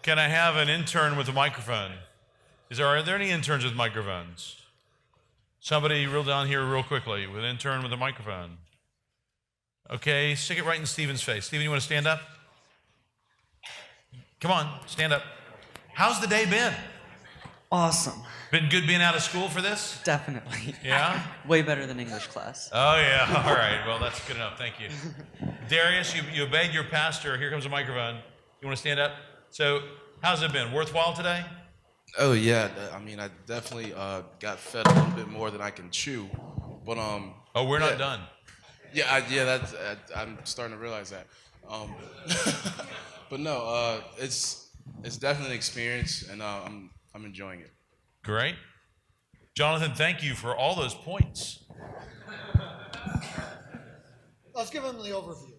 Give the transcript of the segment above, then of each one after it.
Can I have an intern with a microphone? Are there any interns with microphones? Somebody real down here real quickly with an intern with a microphone. Okay, stick it right in Stephen's face. Stephen, you want to stand up? Come on, stand up. How's the day been? Awesome. Been good being out of school for this? Definitely. Yeah? Way better than English class. Oh, yeah. All right. Well, that's good enough. Thank you. Darius, you obeyed your pastor. Here comes a microphone. You want to stand up? So, how's it been? Worthwhile today? Oh yeah, I mean, I definitely got fed a little bit more than I can chew, but Oh, we're not done. That's I'm starting to realize that. But no, it's definitely an experience, and I'm enjoying it. Great, Jonathan. Thank you for all those points. Let's give them the overview.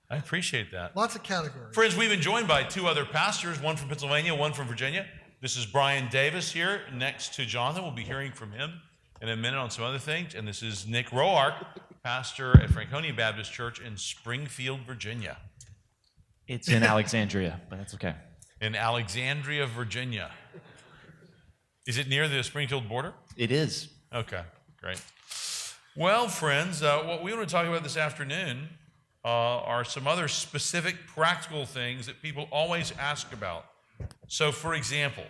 I appreciate that. Lots of categories. Friends, we've been joined by two other pastors, one from Pennsylvania, one from Virginia. This is Brian Davis here next to Jonathan. We'll be hearing from him in a minute on some other things. And this is Nick Roark, pastor at Franconia Baptist Church in Springfield, Virginia. It's in Alexandria, but that's okay. In Alexandria, Virginia. Is it near the Springfield border? It is. Okay, great. Well, friends, what we want to talk about this afternoon are some other specific practical things that people always ask about. So, for example,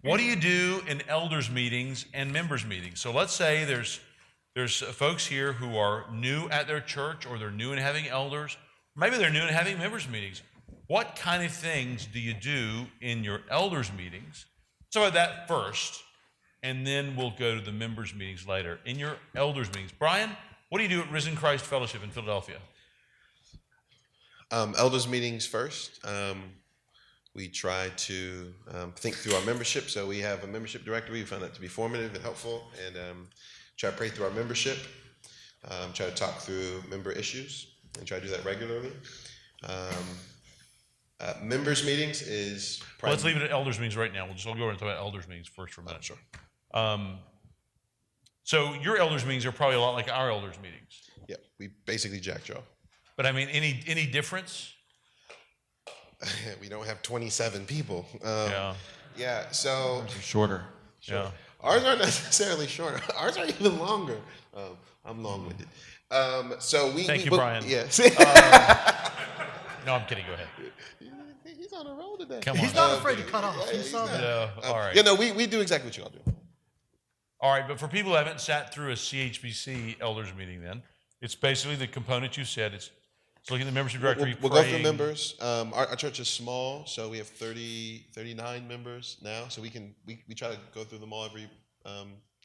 what do you do in elders meetings and members meetings? So let's say there's folks here who are new at their church, or they're new in having elders. Maybe they're new in having members meetings. What kind of things do you do in your elders meetings? So about that first, and then we'll go to the members meetings later. In your elders meetings, Brian, what do you do at Risen Christ Fellowship in Philadelphia? Elders meetings first. We try to think through our membership. So we have a membership directory. We found that to be formative and helpful, and try to pray through our membership. Try to talk through member issues, and try to do that regularly. Members meetings is Well, let's leave it at elders meetings right now. We'll go over and talk about elders meetings first for a minute. Sure. So your elders meetings are probably a lot like our elders meetings. Yeah, we basically jackjaw. But I mean, any difference? We don't have 27 people. Yeah. Yeah, so Shorter. Yeah. ours aren't necessarily shorter. Ours are even longer. I'm long-winded. So we Thank you, book, Brian. Yes. No, I'm kidding. Go ahead. He's on a roll today. Come on. He's not afraid to cut off. Yeah, You saw that. Yeah, all right. You know, we do exactly what you all do. All right, but for people who haven't sat through a CHBC elders meeting, then it's basically the component you said. It's looking at the membership directory. We'll go through praying. members. Our church is small, so we have 39 members now. So we try to go through them all every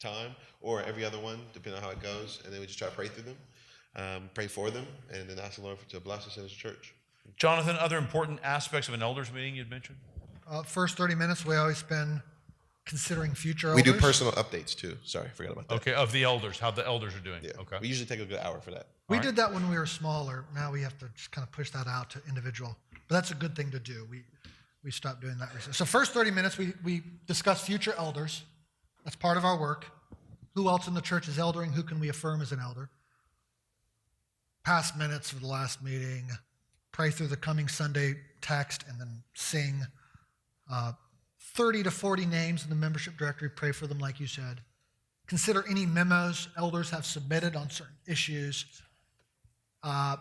time, or every other one, depending on how it goes. And then we just try to pray through them, pray for them, and then ask the Lord to bless us as a church. Jonathan, other important aspects of an elders meeting you'd mentioned? First 30 minutes, we always spend considering future We elders. do personal updates too. Sorry, forgot about that. Okay, of the elders, how the elders are doing. Yeah. Okay. We usually take a good hour for that. We All right. did that when we were smaller. Now we have to just kind of push that out to individual. But that's a good thing to do. We stopped doing that recently. So first 30 minutes, we discuss future elders. That's part of our work. Who else in the church is eldering? Who can we affirm as an elder? Past minutes for the last meeting. Pray through the coming Sunday text and then sing. 30 to 40 names in the membership directory. Pray for them like you said. Consider any memos elders have submitted on certain issues. What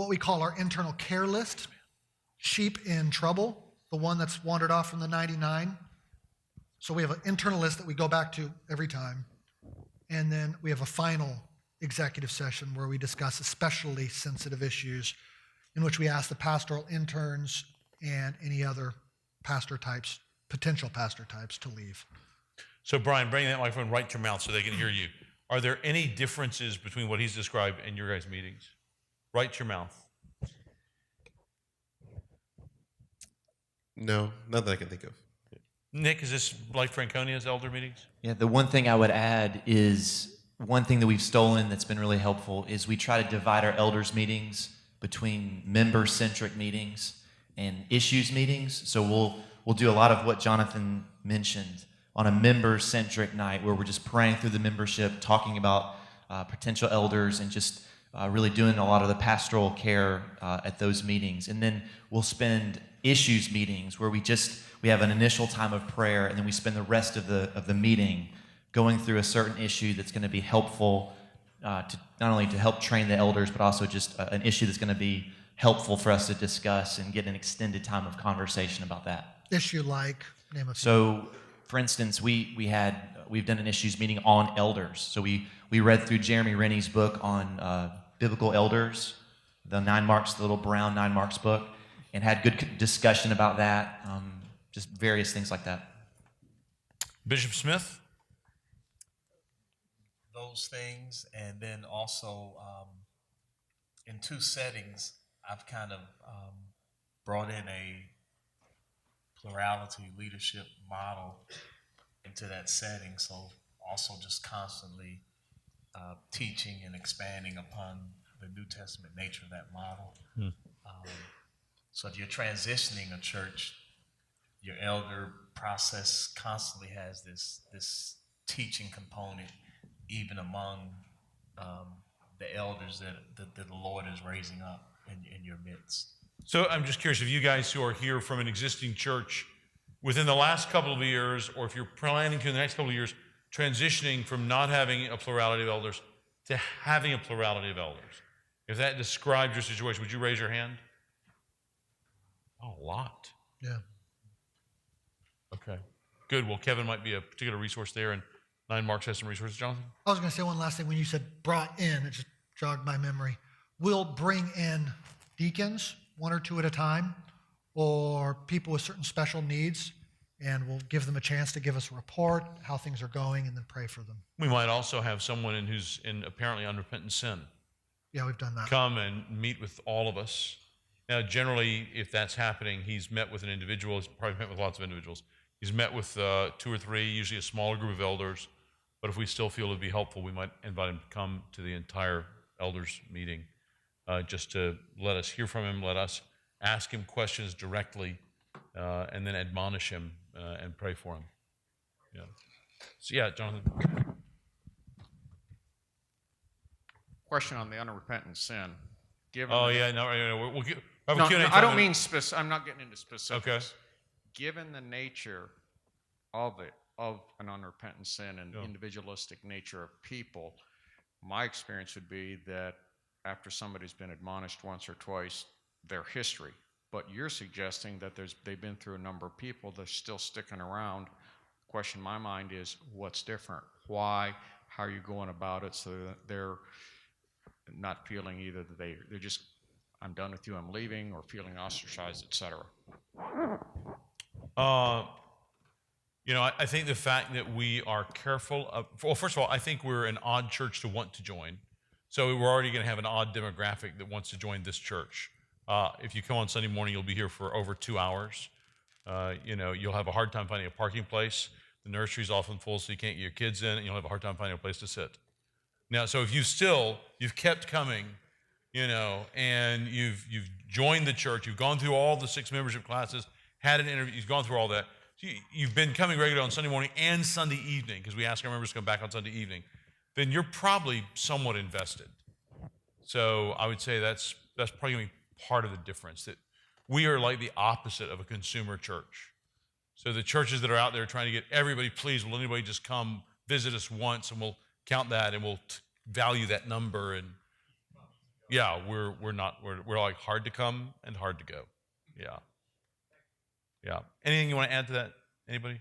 we call our internal care list. Sheep in trouble, the one that's wandered off from the 99. So we have an internal list that we go back to every time. And then we have a final executive session where we discuss especially sensitive issues in which we ask the pastoral interns and any other pastor types, potential pastor types, to leave. So, Brian, bring that microphone right to your mouth so they can hear you. Are there any differences between what he's described and your guys' meetings? Right to your mouth. No, not that I can think of. Nick, is this like Franconia's elder meetings? Yeah, the one thing I would add is one thing that we've stolen that's been really helpful is we try to divide our elders meetings between member-centric meetings and issues meetings. So we'll do a lot of what Jonathan mentioned on a member-centric night where we're just praying through the membership, talking about potential elders, and just really doing a lot of the pastoral care at those meetings. And then we'll spend issues meetings where we have an initial time of prayer, and then we spend the rest of the meeting going through a certain issue that's going to be helpful to not only to help train the elders, but also just an issue that's going to be helpful for us to discuss and get an extended time of conversation about that. Issue like, name a few. So, for instance, we've done an issues meeting on elders. So we read through Jeremy Rennie's book on biblical elders, the 9Marks, the little brown 9Marks book, and had good discussion about that, just various things like that. Bishop Smith? Those things, and then also in two settings, I've kind of brought in a plurality leadership model into that setting. So also just constantly teaching and expanding upon the New Testament nature of that model. So if you're transitioning a church, your elder process constantly has this teaching component, even among the elders that the Lord is raising up in your midst. So I'm just curious, if you guys who are here from an existing church within the last couple of years, or if you're planning to in the next couple of years, transitioning from not having a plurality of elders to having a plurality of elders, if that describes your situation, would you raise your hand? Oh, a lot. Yeah. Okay, good. Well, Kevin might be a particular resource there, and 9Marks has some resources. Jonathan? I was going to say one last thing. When you said brought in, it just jogged my memory. We'll bring in deacons, one or two at a time, or people with certain special needs, and we'll give them a chance to give us a report, how things are going, and then pray for them. We might also have someone who's in apparently unrepentant sin Yeah, we've done that. come and meet with all of us. Now, generally, if that's happening, he's met with an individual. He's probably met with lots of individuals. He's met with 2 or 3, usually a smaller group of elders. But if we still feel it would be helpful, we might invite him to come to the entire elders meeting, just to let us hear from him, let us ask him questions directly, and then admonish him and pray for him. Yeah. So yeah, Jonathan. Question on the unrepentant sin. Given Oh the- yeah, no, we'll get. Have a No, Q&A no, I time. don't mean specific. I'm not getting into specifics. Okay. Given the nature of an unrepentant sin and Yeah. individualistic nature of people, my experience would be that after somebody's been admonished once or twice, their history. But you're suggesting that they've been through a number of people, they're still sticking around. Question in my mind is, what's different? Why? How are you going about it so that they're not feeling either that they're just, I'm done with you, I'm leaving, or feeling ostracized, etc. I think the fact that we are careful of, well, first of all, I think we're an odd church to want to join. So we're already going to have an odd demographic that wants to join this church. If you come on Sunday morning, you'll be here for over 2 hours. You'll have a hard time finding a parking place. The nursery's often full, so you can't get your kids in, and you'll have a hard time finding a place to sit. Now, so if you've kept coming, and you've joined the church, you've gone through all the 6 membership classes, had an interview, you've gone through all that. You've been coming regularly on Sunday morning and Sunday evening, because we ask our members to come back on Sunday evening, then you're probably somewhat invested. So I would say that's probably going to be part of the difference, that we are like the opposite of a consumer church. So the churches that are out there trying to get everybody, please, will anybody just come visit us once, and we'll count that, and we'll value that number. And yeah, we're like hard to come and hard to go. Yeah. Anything you want to add to that? Anybody?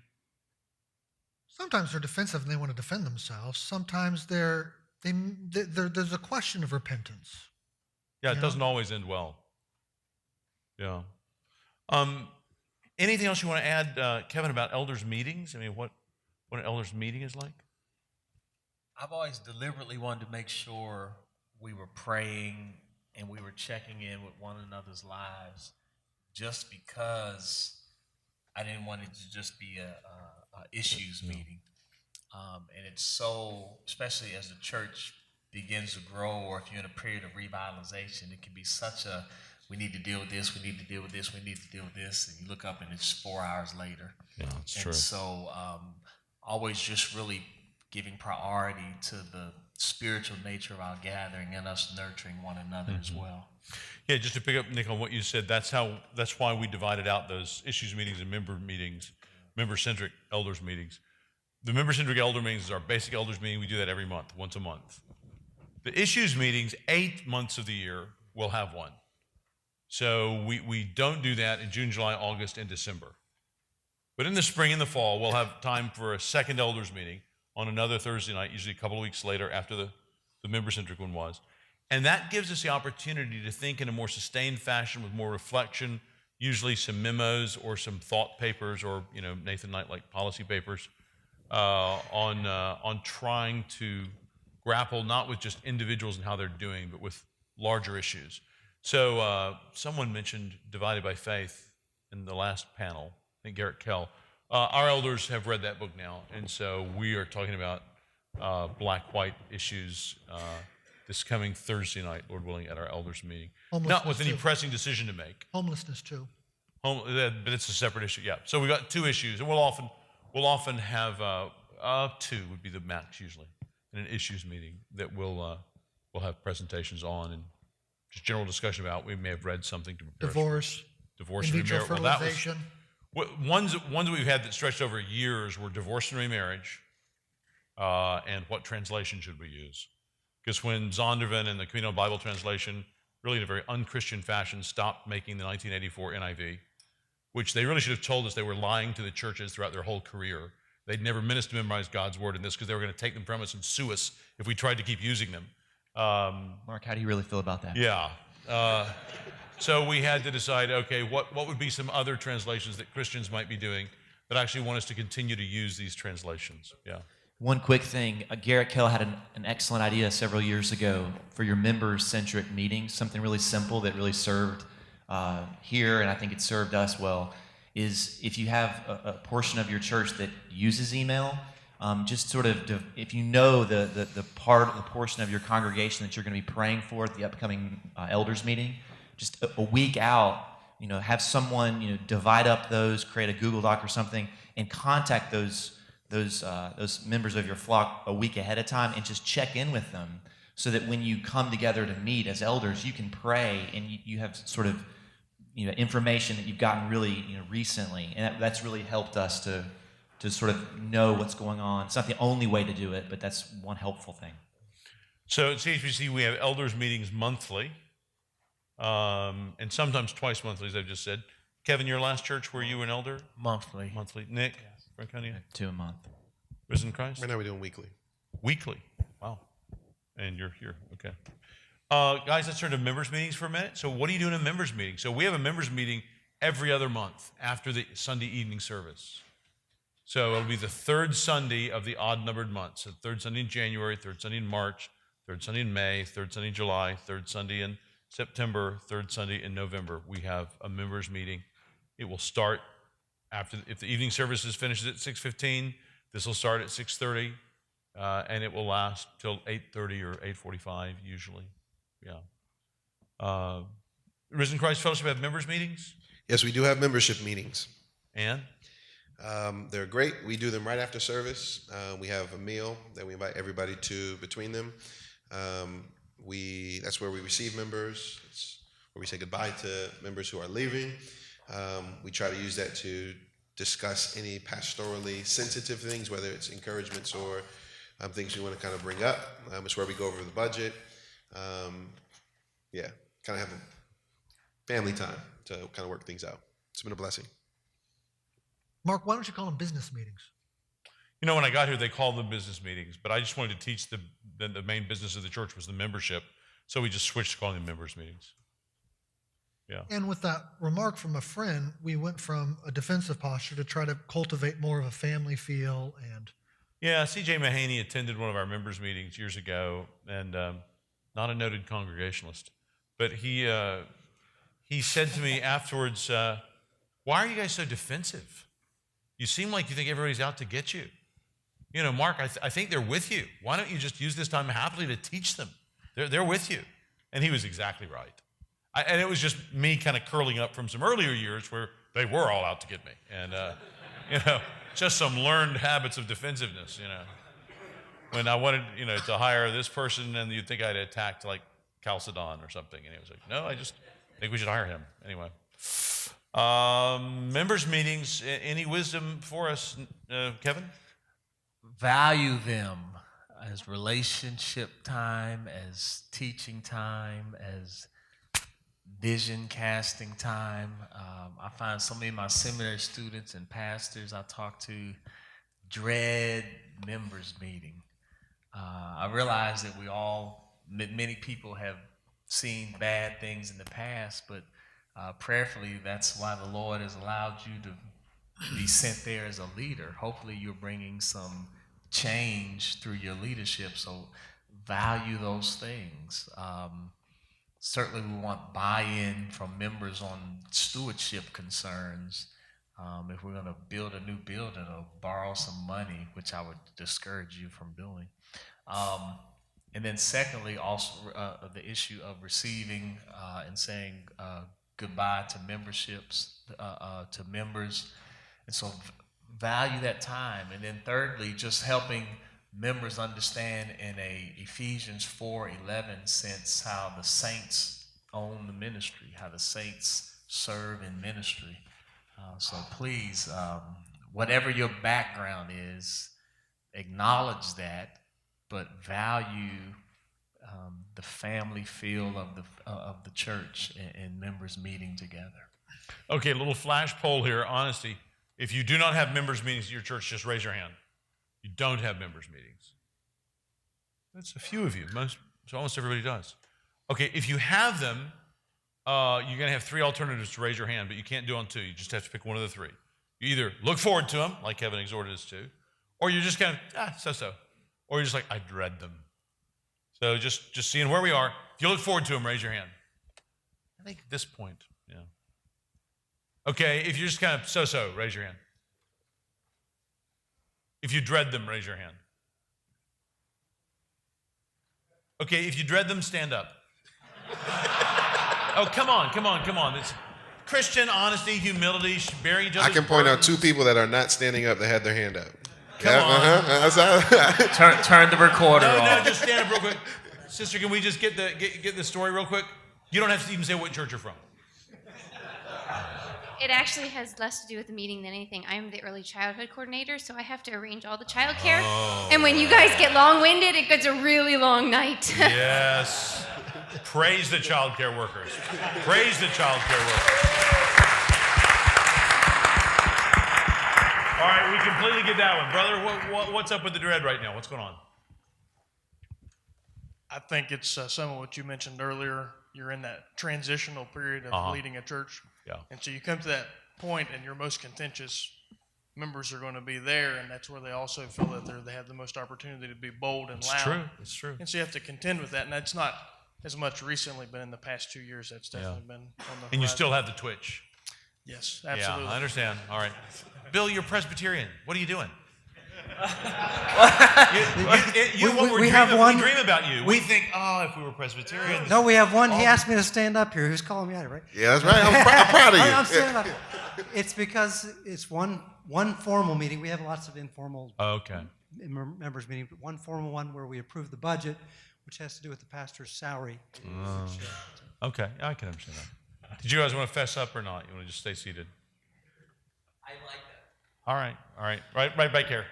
Sometimes they're defensive and they want to defend themselves. Sometimes there's a question of repentance. Yeah, it Yeah. doesn't always end well. Yeah. Anything else you want to add, Kevin, about elders' meetings? I mean, what an elders' meeting is like? I've always deliberately wanted to make sure we were praying and we were checking in with one another's lives, just because I didn't want it to just be a issues meeting. And it's so, especially as the church begins to grow, or if you're in a period of revitalization, it can be such a, we need to deal with this, we need to deal with this, we need to deal with this, and you look up and it's 4 hours later. Yeah, that's And true. so always just really giving priority to the spiritual nature of our gathering and us nurturing one another as well. Yeah, just to pick up, Nick, on what you said, that's why we divided out those issues meetings and member meetings, member-centric elders meetings. The member-centric elder meetings is our basic elders meeting. We do that every month, once a month. The issues meetings, 8 months of the year, we'll have one. So we don't do that in June, July, August, and December. But in the spring and the fall, we'll have time for a second elders meeting on another Thursday night, usually a couple of weeks later after the member-centric one was. And that gives us the opportunity to think in a more sustained fashion with more reflection, usually some memos or some thought papers or, Nathan Knight-like policy papers on trying to grapple not with just individuals and how they're doing, but with larger issues. So someone mentioned Divided by Faith in the last panel, I think Garrett Kell. Our elders have read that book now, and so we are talking about black-white issues this coming Thursday night, Lord willing, at our elders meeting. Not with any pressing decision to make. Homelessness too. But it's a separate issue. Yeah. So we got 2 issues, and we'll often have 2 would be the max usually in an issues meeting that we'll have presentations on and just general discussion about. We may have read something to prepare. Divorce in and vitro remarriage. fertilization. Ones that we've had that stretched over years were divorce and remarriage, and what translation should we use? Because when Zondervan and the Communal Bible Translation, really in a very unchristian fashion, stopped making the 1984 NIV, which they really should have told us they were lying to the churches throughout their whole career. They'd never meant us to memorize God's word in this because they were going to take them from us and sue us if we tried to keep using them. Mark, how do you really feel about that? Yeah. So we had to decide, okay, what would be some other translations that Christians might be doing that actually want us to continue to use these translations? Yeah. One quick thing, Garrett Kell had an excellent idea several years ago for your member-centric meetings, something really simple that really served here, and I think it served us well, is if you have a portion of your church that uses email, just sort of, if you know the portion of your congregation that you're going to be praying for at the upcoming elders meeting, just a week out, have someone, divide up those, create a Google Doc or something, and contact those members of your flock a week ahead of time and just check in with them so that when you come together to meet as elders, you can pray and you have sort of, information that you've gotten really, recently. And that's really helped us to sort of know what's going on. It's not the only way to do it, but that's one helpful thing. So at CHBC, we have elders meetings monthly, and sometimes twice monthly, as I've just said. Kevin, your last church, were you an elder? Monthly. Monthly. Nick, Franconia? 2 a month. Risen Christ? Right now we're doing weekly. Weekly. Wow. And you're here. Okay. Guys, let's turn to members meetings for a minute. So what do you do in a members meeting? So we have a members meeting every other month after the Sunday evening service. So it'll be the 3rd Sunday of the odd-numbered months. So 3rd Sunday in January, 3rd Sunday in March, 3rd Sunday in May, 3rd Sunday in July, 3rd Sunday in September, 3rd Sunday in November. We have a members meeting. It will start if the evening services finishes at 6:15. This will start at 6:30, and it will last till 8:30 or 8:45 usually. Yeah. Risen Christ Fellowship have members meetings? Yes, we do have membership meetings. And? They're great. We do them right after service. We have a meal that we invite everybody to between them. That's where we receive members. It's where we say goodbye to members who are leaving. We try to use that to discuss any pastorally sensitive things, whether it's encouragements or things we want to kind of bring up. It's where we go over the budget. Kind of have a family time to kind of work things out. It's been a blessing. Mark, why don't you call them business meetings? When I got here, they called them business meetings, but I just wanted to teach the main business of the church was the membership, so we just switched to calling them members meetings. Yeah. And with that remark from a friend, we went from a defensive posture to try to cultivate more of a family feel. And yeah, C.J. Mahaney attended one of our members meetings years ago, and not a noted Congregationalist, but he said to me afterwards, "Why are you guys so defensive? You seem like you think everybody's out to get you. Mark, I think they're with you. Why don't you just use this time happily to teach them? They're with you." And he was exactly right. And it was just me kind of curling up from some earlier years where they were all out to get me. And, just some learned habits of defensiveness, When I wanted, to hire this person and you'd think I'd attacked like Chalcedon or something. And he was like, no, I just think we should hire him. Anyway. Members meetings, any wisdom for us, Kevin? Value them as relationship time, as teaching time, as vision casting time. I find so many of my seminary students and pastors I talk to dread members meeting. I realize that many people have seen bad things in the past, but prayerfully, that's why the Lord has allowed you to be sent there as a leader. Hopefully, you're bringing some change through your leadership, so value those things. Certainly, we want buy-in from members on stewardship concerns. If we're going to build a new building or borrow some money, which I would discourage you from doing. And then secondly, also the issue of receiving and saying goodbye to memberships, to members. And so value that time. And then thirdly, just helping members understand in a Ephesians 4:11 sense how the saints own the ministry, how the saints serve in ministry. So please, whatever your background is, acknowledge that, but value the family feel of the church and members meeting together. Okay, a little flash poll here, honesty. If you do not have members meetings at your church, just raise your hand. You don't have members meetings. That's a few of you. Almost everybody does. Okay, if you have them, you're going to have three alternatives to raise your hand, but you can't do on two. You just have to pick one of the three. You either look forward to them, like Kevin exhorted us to, or you're just kind of, so-so. Or you're just like, I dread them. So just seeing where we are. If you look forward to them, raise your hand. I think at this point, yeah. Okay, if you're just kind of so-so, raise your hand. If you dread them, raise your hand. Okay, if you dread them, stand up. Oh, come on. It's Christian honesty, humility, bearing each other's I can point out burdens. two people that are not standing up that had their hand up. Come on. Turn the recorder No, off. just stand up real quick. Sister, can we just get the story real quick? You don't have to even say what church you're from. It actually has less to do with the meeting than anything. I am the early childhood coordinator, so I have to arrange all the childcare. Oh. And when you guys get long-winded, it gets a really long night. Yes. Praise the child care workers. Praise the child care workers. All right, we completely get that one. Brother, what's up with the dread right now? What's going on? I think it's some of what you mentioned earlier. You're in that transitional period of leading a church. Yeah. And so you come to that point and your most contentious members are going to be there, and that's where they also feel that they have the most opportunity to be bold and loud. It's true. And so you have to contend with that, and that's not as much recently, but in the past 2 years, that's definitely been on the And you horizon. still have the twitch. Yes, absolutely. Yeah, I understand. All right. Bill, you're Presbyterian. What are you doing? We dream about you. We think, if we were Presbyterians. No, we have one. He asked me to stand up here. Who's calling me out, right? Yeah, that's right. I'm proud of you. I'm standing up here. It's because it's one formal meeting. We have lots of informal members meetings, but one formal one where we approve the budget, which has to do with the pastor's salary. Okay, I can understand that. Did you guys want to fess up or not? You want to just stay seated? I like that. All right. Right back here.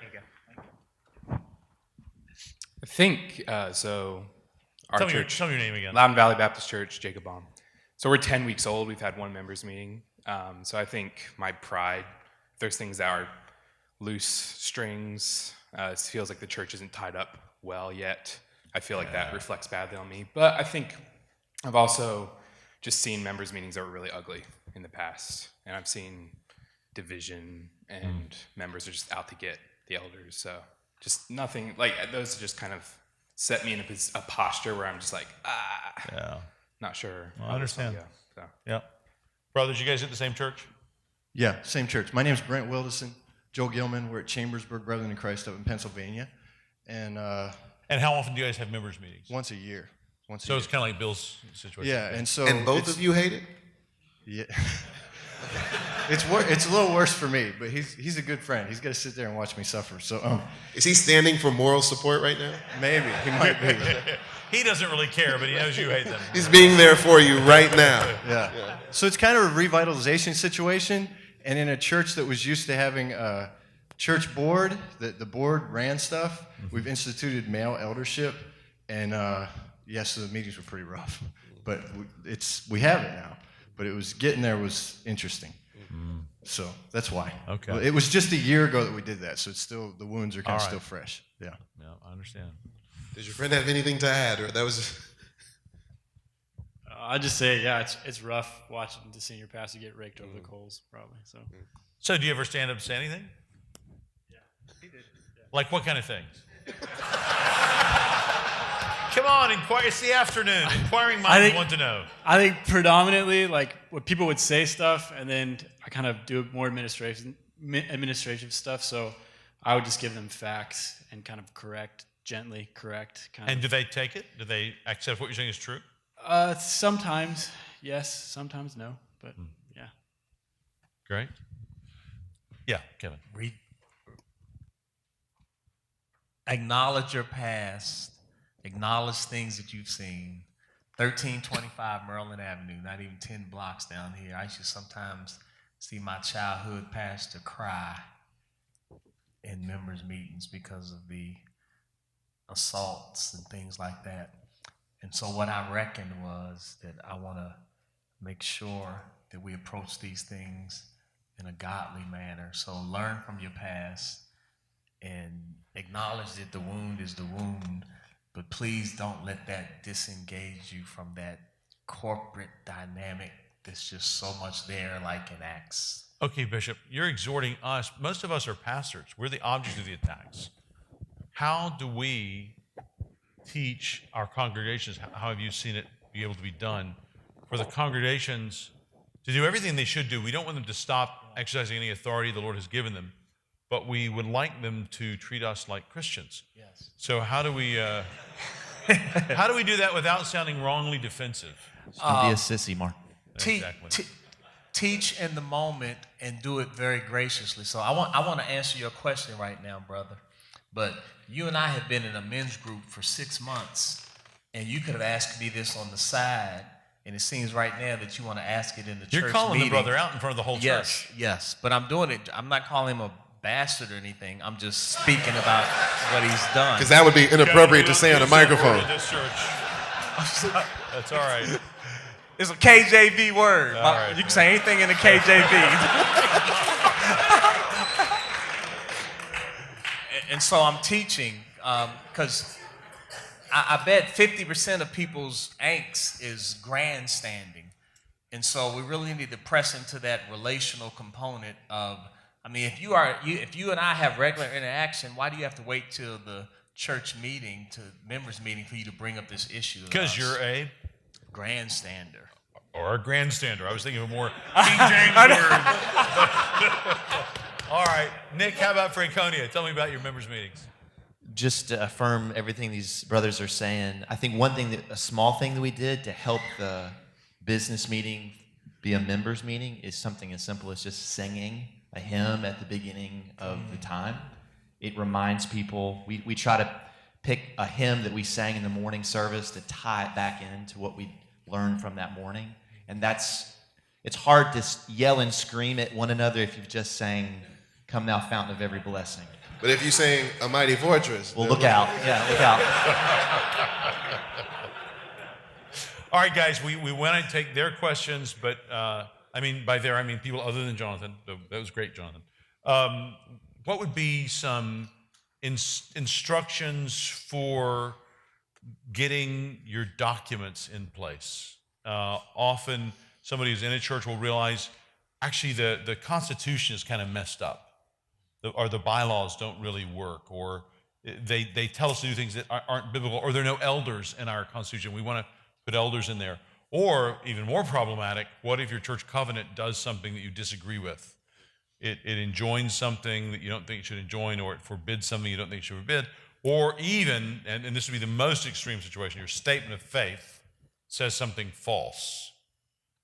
I think, so our church, tell me your name again. Loudon Valley Baptist Church, Jacob Baum. So we're 10 weeks old. We've had one members meeting. So I think my pride, if there's things that are loose strings, it feels like the church isn't tied up well yet. I feel like that reflects badly on me. But I think I've also just seen members meetings that were really ugly in the past. And I've seen division and members are just out to get the elders. So just nothing, like those just kind of set me in a posture where I'm just like, not sure. Well, I understand. So. Yeah. Brothers, you guys at the same church? Yeah, same church. My name's Brent Wildison, Joe Gilman. We're at Chambersburg Brethren in Christ up in Pennsylvania. And how often do you guys have members meetings? Once a year. So it's kind of like Bill's situation. Yeah, and so and both of you hate it? Yeah. It's a little worse for me, but he's a good friend. He's got to sit there and watch me suffer. So Is he standing for moral support right now? maybe he might be. He doesn't really care, but he knows you hate them. He's being there for you right now. Yeah. So it's kind of a revitalization situation, and in a church that was used to having a church board, the board ran stuff. We've instituted male eldership, and yes, the meetings were pretty rough, but we have it now. But it was getting there was interesting. So that's why. Okay. Well, it was just a year ago that we did that, so it's still the wounds are kind of All right. still fresh. Yeah. Yeah, I understand. Does your friend have anything to add, or that was? I just say, yeah, it's rough watching the senior pastor get raked over the coals, probably. So do you ever stand up and say anything? Yeah, he did. Yeah. Like what kind of things? Come on, inquire. It's the afternoon. Inquiring minds want to know. I think predominantly, like, what people would say stuff, and then I kind of do more administrative stuff. So I would just give them facts and kind of gently correct. And do they take it? Do they accept what you're saying is true? Sometimes yes, sometimes no. But yeah. Great. Yeah, Kevin. Acknowledge your past. Acknowledge things that you've seen. 1325 Maryland Avenue, not even 10 blocks down here. I used to sometimes see my childhood pastor cry in members' meetings because of the assaults and things like that. And so what I reckoned was that I want to make sure that we approach these things in a godly manner. So learn from your past and acknowledge that the wound is the wound, but please don't let that disengage you from that corporate dynamic that's just so much there, like in Acts. Okay, Bishop, you're exhorting us. Most of us are pastors. We're the object of the attacks. How do we teach our congregations? How have you seen it be able to be done for the congregations to do everything they should do? We don't want them to stop exercising any authority the Lord has given them, but we would like them to treat us like Christians. Yes. So how do we do that without sounding wrongly defensive? Don't be a sissy, Mark. Exactly. Teach in the moment and do it very graciously. So I want to answer your question right now, brother. But you and I have been in a men's group for 6 months, and you could have asked me this on the side, and it seems right now that you want to ask it in the church meeting. You're calling the brother out in front of the whole church. Yes, but I'm doing it. I'm not calling him a bastard or anything. I'm just speaking about what he's done. Because that would be inappropriate to say on a microphone. This church. That's all right. It's a KJV word. All right, you can say anything in the KJV. And so I'm teaching because I bet 50% of people's angst is grandstanding. And so we really need to press into that relational component of, I mean, if you and I have regular interaction, why do you have to wait till the church meeting, to members meeting, for you to bring up this issue? Because you're a grandstander. Or a grandstander. I was thinking of a more King James word. All right. Nick, how about Franconia? Tell me about your members' meetings. Just to affirm everything these brothers are saying, I think a small thing that we did to help the business meeting be a members meeting is something as simple as just singing a hymn at the beginning of the time. It reminds people, we try to pick a hymn that we sang in the morning service to tie it back into what we learned from that morning. And it's hard to yell and scream at one another if you've just sang "Come Thou Fountain of Every Blessing." But if you sing "A Mighty Fortress," well, look out. Yeah, look out. All right, guys, we want to take their questions, but by there I mean people other than Jonathan. That was great, Jonathan. What would be some instructions for getting your documents in place? Often somebody who's in a church will realize, actually, the Constitution is kind of messed up, or the bylaws don't really work, or they tell us to do things that aren't biblical, or there are no elders in our Constitution. We want to put elders in there. Or, even more problematic, what if your church covenant does something that you disagree with? It enjoins something that you don't think it should enjoin, or it forbids something you don't think it should forbid, or even, and this would be the most extreme situation, your statement of faith says something false.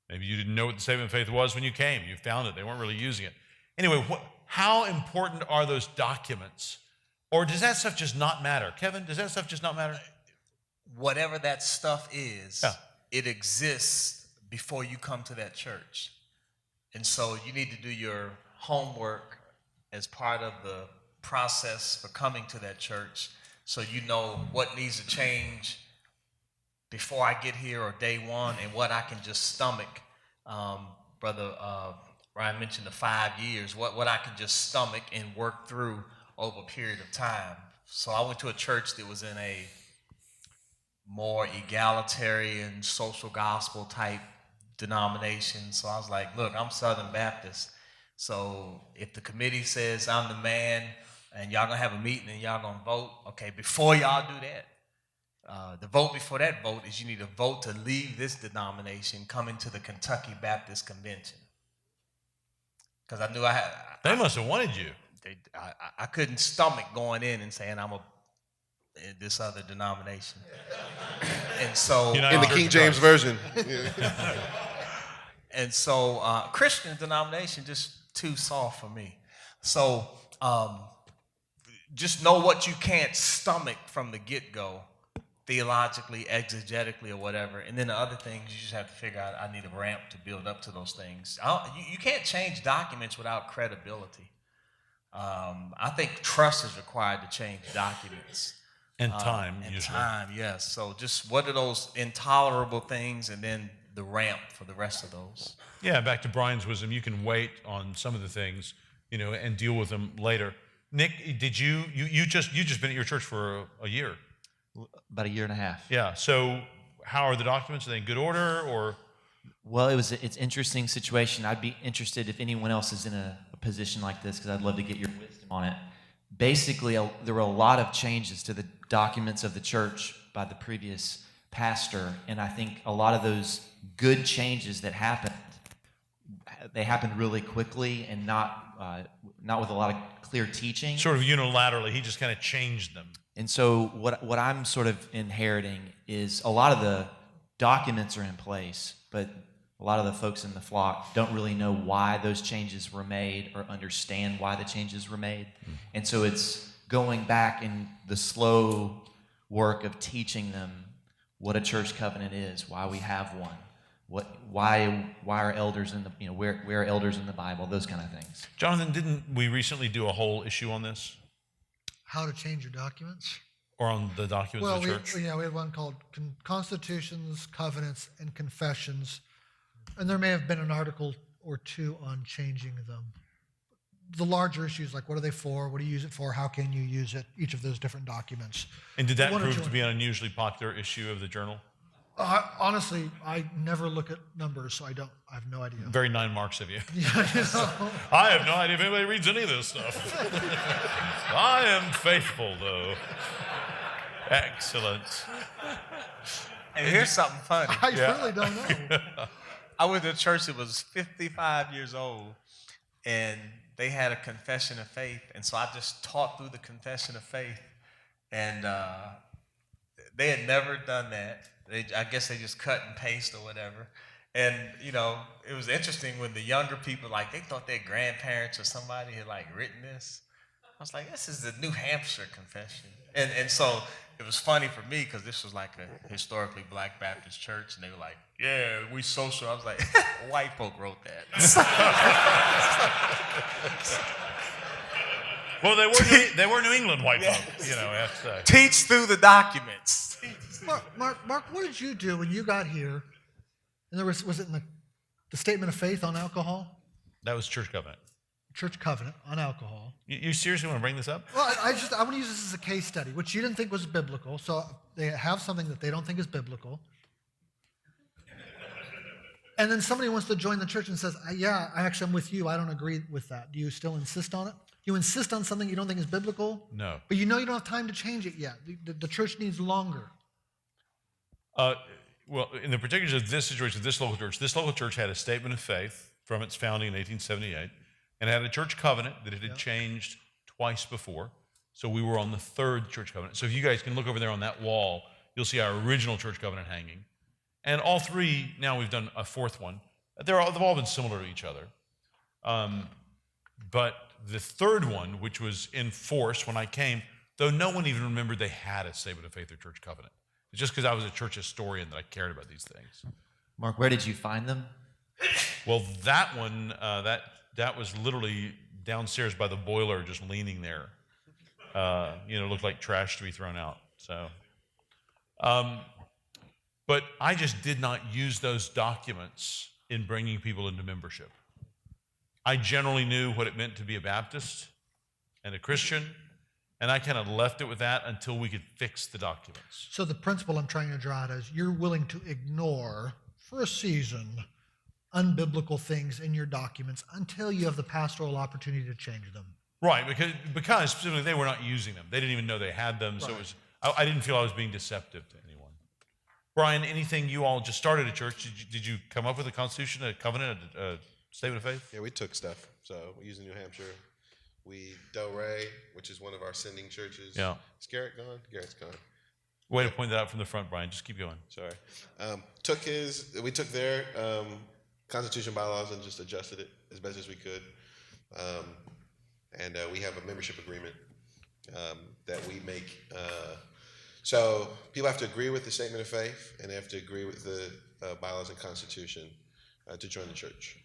Maybe you didn't know what the statement of faith was when you came. You found it. They weren't really using it. Anyway, how important are those documents? Or does that stuff just not matter? Kevin, does that stuff just not matter? Whatever that stuff is, it exists before you come to that church. And so you need to do your homework as part of the process for coming to that church, so you know what needs to change before I get here or day one, and what I can just stomach. Brother Ryan mentioned the 5 years, what I can just stomach and work through over a period of time. So I went to a church that was in a more egalitarian, social gospel type denomination. So I was like, look, I'm Southern Baptist. So if the committee says I'm the man and y'all gonna have a meeting and y'all gonna vote, okay, before y'all do that, the vote before that vote is you need to vote to leave this denomination, come into the Kentucky Baptist Convention. Because I knew they must have wanted you. I couldn't stomach going in and saying I'm this other denomination. And so in the King James Version. And so Christian denomination just too soft for me. So just know what you can't stomach from the get-go, theologically, exegetically, or whatever. And then the other things you just have to figure out, I need a ramp to build up to those things. You can't change documents without credibility. I think trust is required to change documents. And time, and time, yes. So just what are those intolerable things, and then the ramp for the rest of those. Yeah, back to Brian's wisdom, you can wait on some of the things, and deal with them later. Nick, did you just been at your church for a year? About a year and a half. Yeah. So how are the documents? Are they in good order, or? Well, it's an interesting situation. I'd be interested if anyone else is in a position like this, because I'd love to get your wisdom on it. Basically, there were a lot of changes to the documents of the church by the previous pastor, and I think a lot of those good changes that happened, they happened really quickly and not with a lot of clear teaching. Sort of unilaterally, he just kind of changed them. And so what I'm sort of inheriting is a lot of the documents are in place, but a lot of the folks in the flock don't really know why those changes were made or understand why the changes were made. And so it's going back in the slow work of teaching them what a church covenant is, why we have one, why are elders in the, where are elders in the Bible, those kind of things. Jonathan, didn't we recently do a whole issue on this? How to change your documents? Or on the documents of the church? We had one called Constitutions, Covenants, and Confessions. And there may have been an article or two on changing them. The larger issues, like what are they for? What do you use it for? How can you use it? Each of those different documents. And did that prove to be an unusually popular issue of the journal? Honestly, I never look at numbers, so I have no idea. Very 9Marks of you. Yeah, I have no idea if anybody reads any of this stuff. I am faithful, though. Excellent. And here's something funny. I really don't know. I went to a church that was 55 years old, and they had a confession of faith, and so I just taught through the confession of faith, and they had never done that. I guess they just cut and paste or whatever. And, it was interesting when the younger people, they thought their grandparents or somebody had, written this. I was like, this is the New Hampshire confession. And so it was funny for me because this was a historically black Baptist church, and they were like, yeah, we social. I was like, white folk wrote that. Well, they were New England white folk, I have to say. Teach through the documents. Mark, what did you do when you got here? And was it in the statement of faith on alcohol? That was church covenant. Church covenant on alcohol. You seriously want to bring this up? Well, I want to use this as a case study, which you didn't think was biblical. So they have something that they don't think is biblical. And then somebody wants to join the church and says, yeah, I'm with you. I don't agree with that. Do you still insist on it? You insist on something you don't think is biblical? No. But you don't have time to change it yet. The church needs longer. Well, in the particulars of this situation, this local church had a statement of faith from its founding in 1878 and had a church covenant that it had changed twice before. So we were on the third church covenant. So if you guys can look over there on that wall, you'll see our original church covenant hanging. And all three, now we've done a fourth one. they've all been similar to each other. But the third one, which was in force when I came, though no one even remembered they had a statement of faith or church covenant. It's just because I was a church historian that I cared about these things. Mark, where did you find them? Well, that one, that was literally downstairs by the boiler, just leaning there. Looked like trash to be thrown out. So, but I just did not use those documents in bringing people into membership. I generally knew what it meant to be a Baptist and a Christian, and I kind of left it with that until we could fix the documents. So the principle I'm trying to draw out is you're willing to ignore, for a season, unbiblical things in your documents until you have the pastoral opportunity to change them. Right, because specifically they were not using them. They didn't even know they had them, so it was, I didn't feel I was being deceptive to anyone. Brian, anything you all just started a church, did you come up with a constitution, a covenant, a statement of faith? Yeah, we took stuff. So we used in New Hampshire. We Delray, which is one of our sending churches. Yeah. Is Garrett gone? Garrett's gone. Way to point that out from the front, Brian. Just keep going. Sorry. We took their constitution bylaws and just adjusted it as best as we could. And we have a membership agreement that we make. So people have to agree with the statement of faith, and they have to agree with the bylaws and constitution to join the church.